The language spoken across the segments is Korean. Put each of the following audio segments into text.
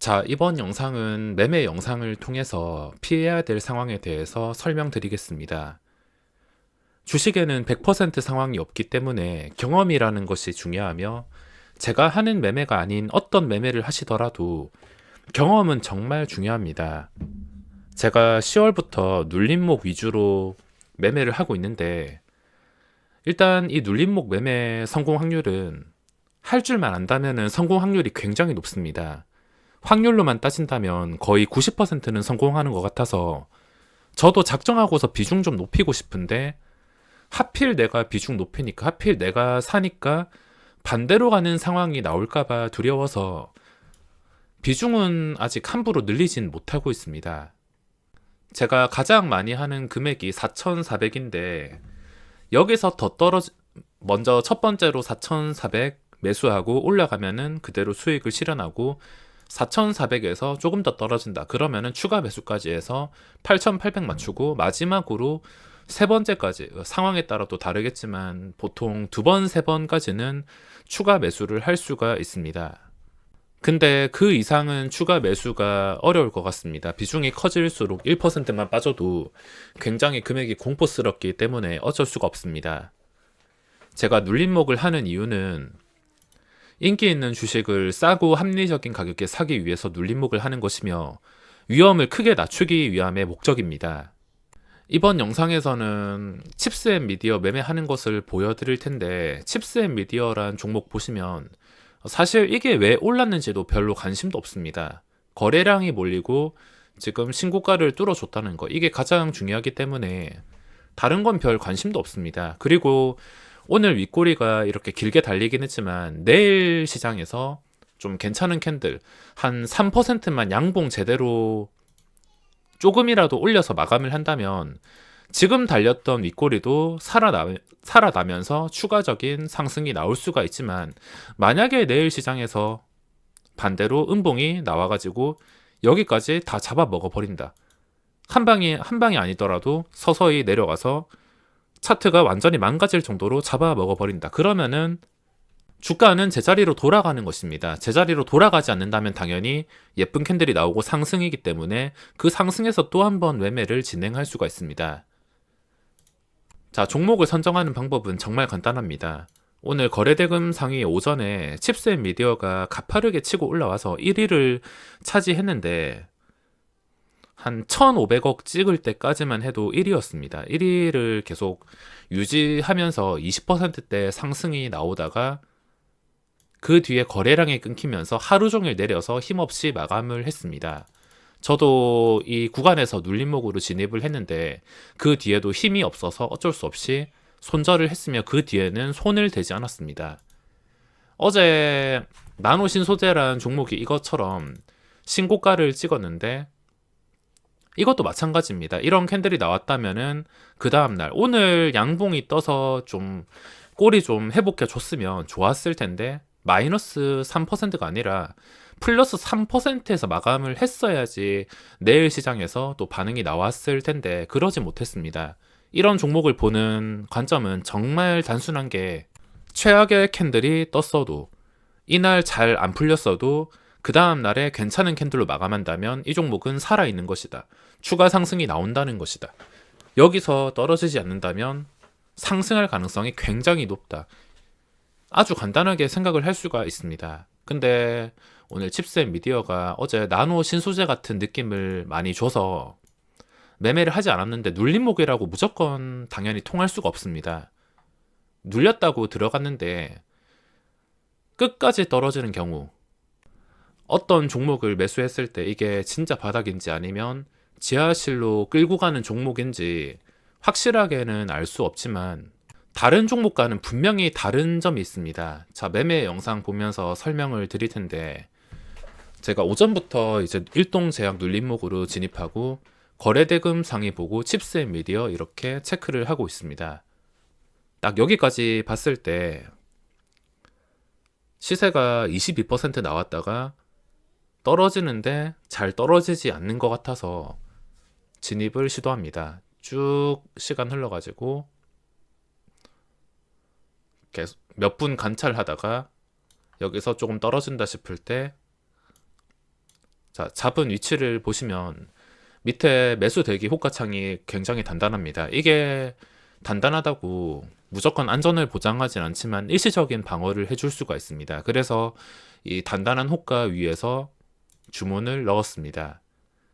자, 이번 영상은 매매 영상을 통해서 피해야 될 상황에 대해서 설명드리겠습니다. 주식에는 100% 상황이 없기 때문에 경험이라는 것이 중요하며 제가 하는 매매가 아닌 어떤 매매를 하시더라도 경험은 정말 중요합니다. 제가 10월부터 눌림목 위주로 매매를 하고 있는데 일단 이 눌림목 매매 성공 확률은 할 줄만 안다면 성공 확률이 굉장히 높습니다. 확률로만 따진다면 거의 90%는 성공하는 것 같아서 저도 작정하고서 비중 좀 높이고 싶은데 하필 내가 비중 높이니까 하필 내가 사니까 반대로 가는 상황이 나올까봐 두려워서 비중은 아직 함부로 늘리진 못하고 있습니다. 제가 가장 많이 하는 금액이 4,400인데 여기서 더 먼저 첫 번째로 4,400 매수하고 올라가면은 그대로 수익을 실현하고 4,400에서 조금 더 떨어진다. 그러면은 추가 매수까지 해서 8,800 맞추고 마지막으로 세 번째까지 상황에 따라 또 다르겠지만 보통 두 번, 세 번까지는 추가 매수를 할 수가 있습니다. 근데 그 이상은 추가 매수가 어려울 것 같습니다. 비중이 커질수록 1%만 빠져도 굉장히 금액이 공포스럽기 때문에 어쩔 수가 없습니다. 제가 눌림목을 하는 이유는 인기 있는 주식을 싸고 합리적인 가격에 사기 위해서 눌림목을 하는 것이며 위험을 크게 낮추기 위함의 목적입니다. 이번 영상에서는 칩스앤미디어 매매하는 것을 보여드릴 텐데 칩스앤미디어란 종목 보시면 사실 이게 왜 올랐는지도 별로 관심도 없습니다. 거래량이 몰리고 지금 신고가를 뚫어줬다는 거 이게 가장 중요하기 때문에 다른 건 별 관심도 없습니다. 그리고 오늘 윗꼬리가 이렇게 길게 달리긴 했지만 내일 시장에서 좀 괜찮은 캔들 한 3%만 양봉 제대로 조금이라도 올려서 마감을 한다면 지금 달렸던 윗꼬리도 살아나면서 추가적인 상승이 나올 수가 있지만 만약에 내일 시장에서 반대로 음봉이 나와가지고 여기까지 다 잡아먹어 버린다. 한 방이 아니더라도 서서히 내려가서 차트가 완전히 망가질 정도로 잡아먹어 버린다. 그러면은 주가는 제자리로 돌아가는 것입니다. 제자리로 돌아가지 않는다면 당연히 예쁜 캔들이 나오고 상승이기 때문에 그 상승에서 또 한 번 매매를 진행할 수가 있습니다. 자, 종목을 선정하는 방법은 정말 간단합니다. 오늘 거래대금 상위 오전에 칩스앤미디어가 가파르게 치고 올라와서 1위를 차지했는데 한 1,500억 찍을 때까지만 해도 1위였습니다. 1위를 계속 유지하면서 20%대 상승이 나오다가 그 뒤에 거래량이 끊기면서 하루 종일 내려서 힘없이 마감을 했습니다. 저도 이 구간에서 눌림목으로 진입을 했는데 그 뒤에도 힘이 없어서 어쩔 수 없이 손절을 했으며 그 뒤에는 손을 대지 않았습니다. 어제 나노신소재라는 종목이 이것처럼 신고가를 찍었는데 이것도 마찬가지입니다. 이런 캔들이 나왔다면은 그 다음날 오늘 양봉이 떠서 좀 꼬리 좀 회복해 줬으면 좋았을 텐데 마이너스 3%가 아니라 플러스 3%에서 마감을 했어야지 내일 시장에서 또 반응이 나왔을 텐데 그러지 못했습니다. 이런 종목을 보는 관점은 정말 단순한 게 최악의 캔들이 떴어도 이날 잘 안 풀렸어도 그 다음 날에 괜찮은 캔들로 마감한다면 이 종목은 살아있는 것이다. 추가 상승이 나온다는 것이다. 여기서 떨어지지 않는다면 상승할 가능성이 굉장히 높다. 아주 간단하게 생각을 할 수가 있습니다. 근데 오늘 칩스앤미디어가 어제 나노 신소재 같은 느낌을 많이 줘서 매매를 하지 않았는데 눌림목이라고 무조건 당연히 통할 수가 없습니다. 눌렸다고 들어갔는데 끝까지 떨어지는 경우 어떤 종목을 매수했을 때 이게 진짜 바닥인지 아니면 지하실로 끌고 가는 종목인지 확실하게는 알 수 없지만 다른 종목과는 분명히 다른 점이 있습니다. 자, 매매 영상 보면서 설명을 드릴 텐데 제가 오전부터 이제 일동제약 눌림목으로 진입하고 거래대금 상위 보고 칩스앤미디어 이렇게 체크를 하고 있습니다. 딱 여기까지 봤을 때 시세가 22% 나왔다가 떨어지는데 잘 떨어지지 않는 것 같아서 진입을 시도합니다. 쭉 시간 흘러가지고 계속 몇 분 관찰하다가 여기서 조금 떨어진다 싶을 때 자, 잡은 위치를 보시면 밑에 매수 대기 호가창이 굉장히 단단합니다. 이게 단단하다고 무조건 안전을 보장하진 않지만 일시적인 방어를 해줄 수가 있습니다. 그래서 이 단단한 호가 위에서 주문을 넣었습니다.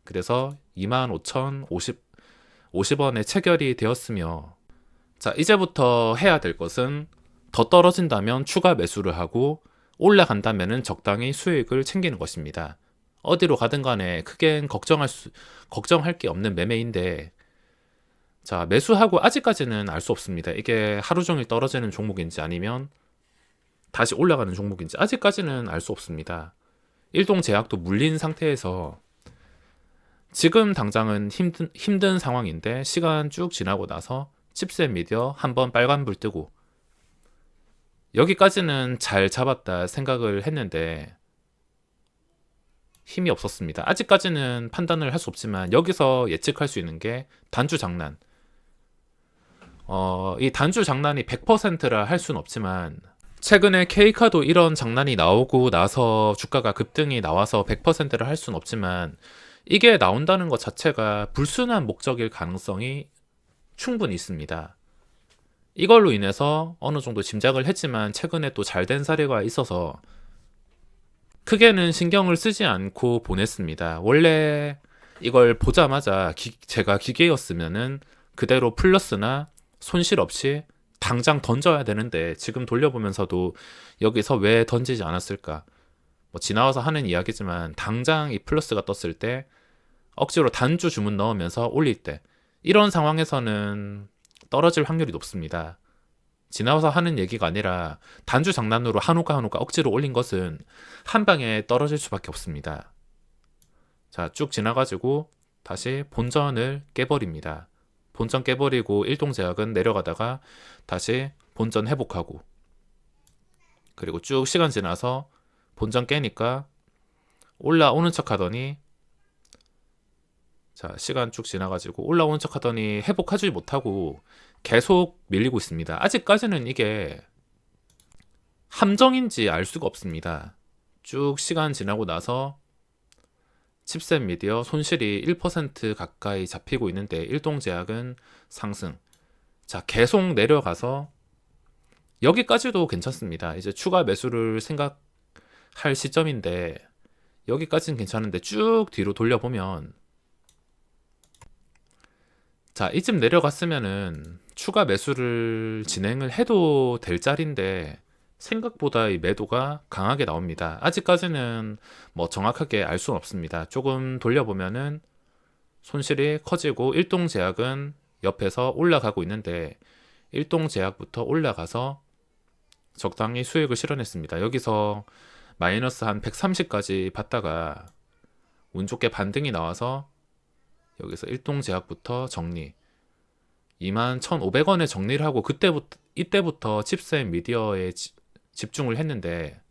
그래서 25,050원에 체결이 되었으며, 자, 이제부터 해야 될 것은 더 떨어진다면 추가 매수를 하고 올라간다면 적당히 수익을 챙기는 것입니다. 어디로 가든 간에 크게 걱정할 게 없는 매매인데, 자, 매수하고 아직까지는 알 수 없습니다. 이게 하루 종일 떨어지는 종목인지 아니면 다시 올라가는 종목인지 아직까지는 알 수 없습니다. 일동제약도 물린 상태에서 지금 당장은 힘든 상황인데, 시간 쭉 지나고 나서 칩셋 미디어 한번 빨간불 뜨고 여기까지는 잘 잡았다 생각을 했는데 힘이 없었습니다. 아직까지는 판단을 할 수 없지만 여기서 예측할 수 있는 게 단주 장난. 이 단주 장난이 100%라 할 수는 없지만 최근에 K카도 이런 장난이 나오고 나서 주가가 급등이 나와서 100%라 할 수는 없지만 이게 나온다는 것 자체가 불순한 목적일 가능성이 충분히 있습니다. 이걸로 인해서 어느 정도 짐작을 했지만 최근에 또 잘 된 사례가 있어서 크게는 신경을 쓰지 않고 보냈습니다. 원래 이걸 보자마자 제가 기계였으면은 그대로 플러스나 손실 없이 당장 던져야 되는데, 지금 돌려보면서도 여기서 왜 던지지 않았을까? 뭐 지나와서 하는 이야기지만 당장 이 플러스가 떴을 때 억지로 단주 주문 넣으면서 올릴 때 이런 상황에서는 떨어질 확률이 높습니다. 지나와서 하는 얘기가 아니라 단주 장난으로 한우가 억지로 올린 것은 한 방에 떨어질 수밖에 없습니다. 자, 쭉 지나가지고 다시 본전을 깨버립니다. 본전 깨버리고 일동제약은 내려가다가 다시 본전 회복하고, 그리고 쭉 시간 지나서 본전 깨니까 올라오는 척 하더니, 자, 시간 쭉 지나가지고 올라오는 척 하더니 회복하지 못하고 계속 밀리고 있습니다. 아직까지는 이게 함정인지 알 수가 없습니다. 쭉 시간 지나고 나서 칩셋 미디어 손실이 1% 가까이 잡히고 있는데 일동제약은 상승. 자, 계속 내려가서 여기까지도 괜찮습니다. 이제 추가 매수를 생각할 시점인데 여기까지는 괜찮은데 쭉 뒤로 돌려보면, 자, 이쯤 내려갔으면은 추가 매수를 진행을 해도 될 자리인데 생각보다 이 매도가 강하게 나옵니다. 아직까지는 뭐 정확하게 알 수는 없습니다. 조금 돌려보면은 손실이 커지고 일동제약은 옆에서 올라가고 있는데 일동제약부터 올라가서 적당히 수익을 실현했습니다. 여기서 마이너스 한 130까지 받다가 운 좋게 반등이 나와서 여기서 일동제약부터 정리, 21,500원에 정리를 하고 이때부터 칩셋 미디어에 집중을 했는데,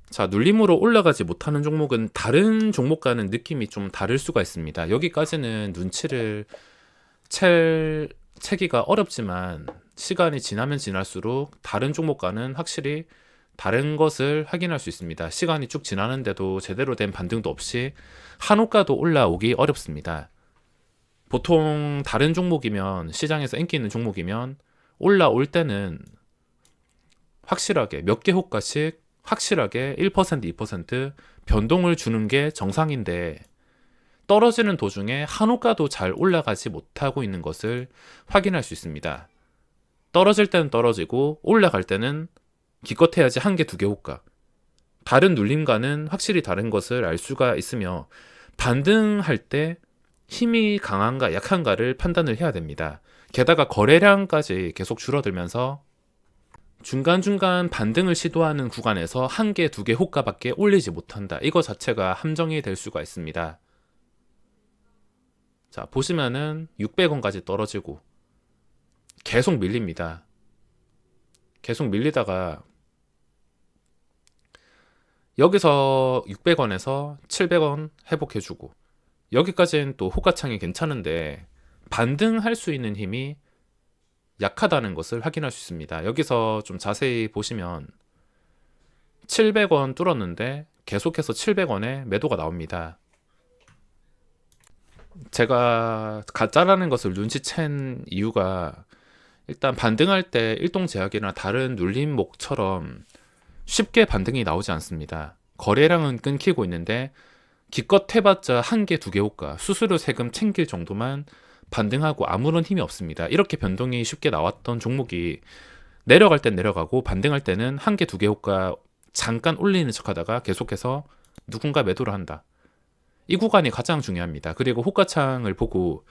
자, 눌림으로 올라가지 못하는 종목은 다른 종목과는 느낌이 좀 다를 수가 있습니다. 여기까지는 눈치를 채기가 어렵지만 시간이 지나면 지날수록 다른 종목과는 확실히 다른 것을 확인할 수 있습니다. 시간이 쭉 지나는데도 제대로 된 반등도 없이 한우가도 올라오기 어렵습니다. 보통 다른 종목이면, 시장에서 인기 있는 종목이면 올라올 때는 확실하게 몇 개 호가씩 확실하게 1%, 2% 변동을 주는 게 정상인데 떨어지는 도중에 한우가도 잘 올라가지 못하고 있는 것을 확인할 수 있습니다. 떨어질 때는 떨어지고 올라갈 때는 기껏해야지 한 개, 두 개 호가. 다른 눌림과는 확실히 다른 것을 알 수가 있으며 반등할 때 힘이 강한가 약한가를 판단을 해야 됩니다. 게다가 거래량까지 계속 줄어들면서 중간중간 반등을 시도하는 구간에서 한 개, 두 개 호가밖에 올리지 못한다. 이거 자체가 함정이 될 수가 있습니다. 자, 보시면은 600원까지 떨어지고 계속 밀립니다. 계속 밀리다가 여기서 600원에서 700원 회복해주고 여기까지는 또 호가창이 괜찮은데 반등할 수 있는 힘이 약하다는 것을 확인할 수 있습니다. 여기서 좀 자세히 보시면 700원 뚫었는데 계속해서 700원에 매도가 나옵니다. 제가 가짜라는 것을 눈치챈 이유가 일단 반등할 때 일동제약이나 다른 눌림목처럼 쉽게 반등이 나오지 않습니다. 거래량은 끊기고 있는데 기껏 해봤자 한 개, 두 개 호가, 수수료 세금 챙길 정도만 반등하고 아무런 힘이 없습니다. 이렇게 변동이 쉽게 나왔던 종목이 내려갈 땐 내려가고 반등할 때는 한 개, 두 개 호가 잠깐 올리는 척 하다가 계속해서 누군가 매도를 한다. 이 구간이 가장 중요합니다. 그리고 호가창을 보고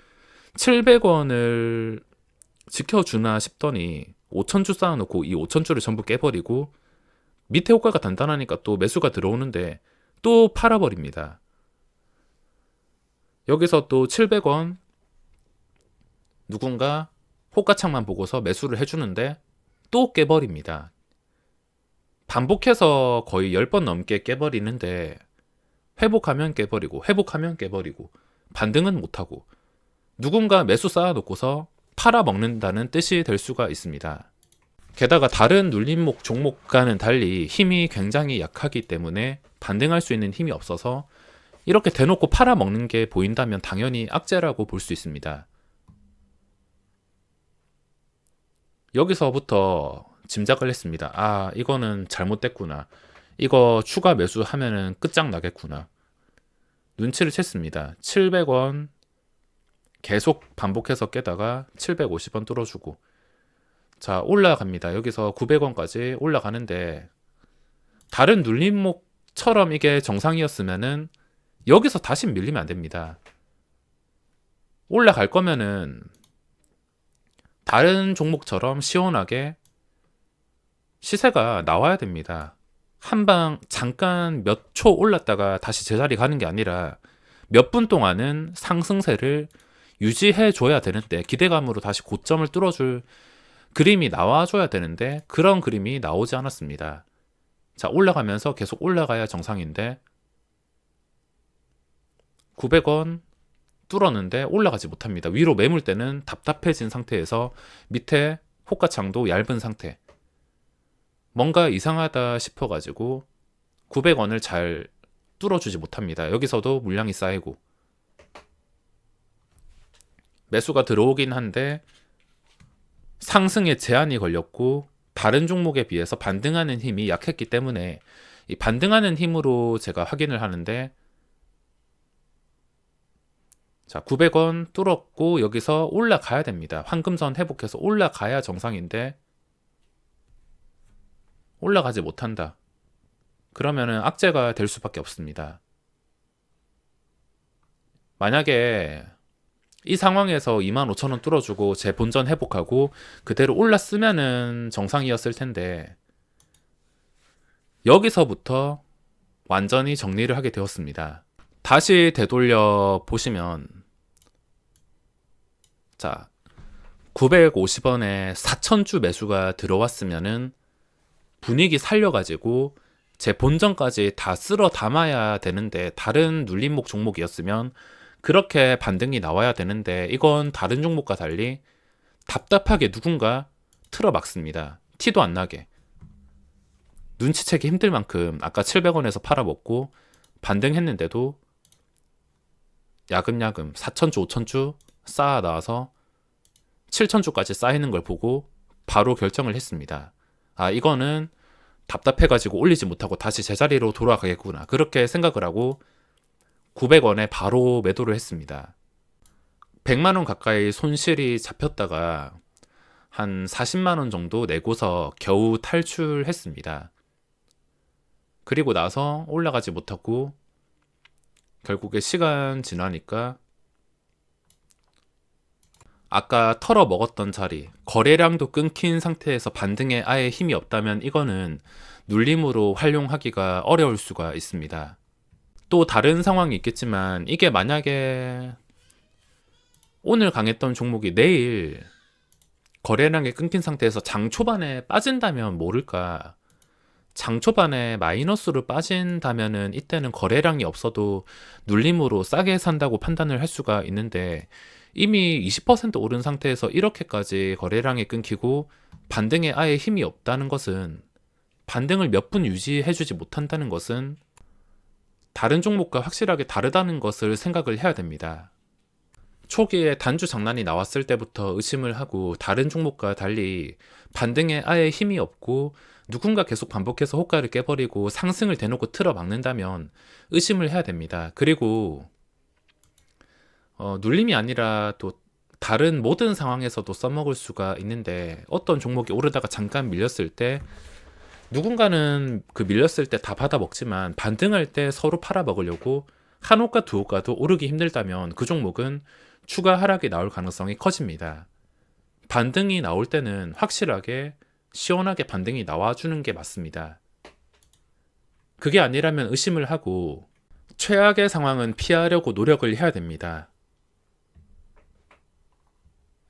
700원을 지켜주나 싶더니 5,000주 쌓아놓고 이 5,000주를 전부 깨버리고 밑에 호가가 단단하니까 또 매수가 들어오는데 또 팔아버립니다. 여기서 또 700원 누군가 호가창만 보고서 매수를 해주는데 또 깨버립니다. 반복해서 거의 10번 넘게 깨버리는데 회복하면 깨버리고 회복하면 깨버리고 반등은 못하고 누군가 매수 쌓아놓고서 팔아먹는다는 뜻이 될 수가 있습니다. 게다가 다른 눌림목 종목과는 달리 힘이 굉장히 약하기 때문에 반등할 수 있는 힘이 없어서 이렇게 대놓고 팔아먹는 게 보인다면 당연히 악재라고 볼 수 있습니다. 여기서부터 짐작을 했습니다. 아, 이거는 잘못됐구나. 이거 추가 매수하면은 끝장나겠구나. 눈치를 챘습니다. 700원 계속 반복해서 깨다가 750원 뚫어주고 자, 올라갑니다. 여기서 900원까지 올라가는데 다른 눌림목처럼 이게 정상이었으면은 여기서 다시 밀리면 안 됩니다. 올라갈 거면은 다른 종목처럼 시원하게 시세가 나와야 됩니다. 한방 잠깐 몇 초 올랐다가 다시 제자리 가는 게 아니라 몇 분 동안은 상승세를 유지해 줘야 되는데 기대감으로 다시 고점을 뚫어줄 그림이 나와줘야 되는데 그런 그림이 나오지 않았습니다. 자, 올라가면서 계속 올라가야 정상인데 900원 뚫었는데 올라가지 못합니다. 위로 매물 때는 답답해진 상태에서 밑에 호가창도 얇은 상태. 뭔가 이상하다 싶어가지고 900원을 잘 뚫어주지 못합니다. 여기서도 물량이 쌓이고 매수가 들어오긴 한데 상승에 제한이 걸렸고 다른 종목에 비해서 반등하는 힘이 약했기 때문에 이 반등하는 힘으로 제가 확인을 하는데 자, 900원 뚫었고 여기서 올라가야 됩니다. 황금선 회복해서 올라가야 정상인데 올라가지 못한다. 그러면은 악재가 될 수밖에 없습니다. 만약에 이 상황에서 25,000원 뚫어주고 제 본전 회복하고 그대로 올랐으면은 정상이었을 텐데 여기서부터 완전히 정리를 하게 되었습니다. 다시 되돌려 보시면 자, 950원에 4,000주 매수가 들어왔으면은 분위기 살려가지고 제 본전까지 다 쓸어 담아야 되는데 다른 눌림목 종목이었으면 그렇게 반등이 나와야 되는데 이건 다른 종목과 달리 답답하게 누군가 틀어막습니다. 티도 안 나게. 눈치채기 힘들 만큼 아까 700원에서 팔아먹고 반등했는데도 야금야금 4,000주, 5,000주 쌓아 나와서 7,000주까지 쌓이는 걸 보고 바로 결정을 했습니다. 아, 이거는 답답해가지고 올리지 못하고 다시 제자리로 돌아가겠구나. 그렇게 생각을 하고 900원에 바로 매도를 했습니다. 100만원 가까이 손실이 잡혔다가 한 40만원 정도 내고서 겨우 탈출했습니다. 그리고 나서 올라가지 못하고 결국에 시간 지나니까 아까 털어 먹었던 자리, 거래량도 끊긴 상태에서 반등에 아예 힘이 없다면 이거는 눌림으로 활용하기가 어려울 수가 있습니다. 또 다른 상황이 있겠지만 이게 만약에 오늘 강했던 종목이 내일 거래량이 끊긴 상태에서 장 초반에 빠진다면 모를까. 장 초반에 마이너스로 빠진다면은 이때는 거래량이 없어도 눌림으로 싸게 산다고 판단을 할 수가 있는데 이미 20% 오른 상태에서 이렇게까지 거래량이 끊기고 반등에 아예 힘이 없다는 것은 반등을 몇 분 유지해주지 못한다는 것은 다른 종목과 확실하게 다르다는 것을 생각을 해야 됩니다. 초기에 단주 장난이 나왔을 때부터 의심을 하고 다른 종목과 달리 반등에 아예 힘이 없고 누군가 계속 반복해서 호가를 깨버리고 상승을 대놓고 틀어막는다면 의심을 해야 됩니다. 그리고 눌림이 아니라 또 다른 모든 상황에서도 써먹을 수가 있는데, 어떤 종목이 오르다가 잠깐 밀렸을 때 누군가는 그 밀렸을 때 다 받아 먹지만 반등할 때 서로 팔아 먹으려고 한 호가 두 호가도 오르기 힘들다면 그 종목은 추가 하락이 나올 가능성이 커집니다. 반등이 나올 때는 확실하게 시원하게 반등이 나와주는 게 맞습니다. 그게 아니라면 의심을 하고 최악의 상황은 피하려고 노력을 해야 됩니다.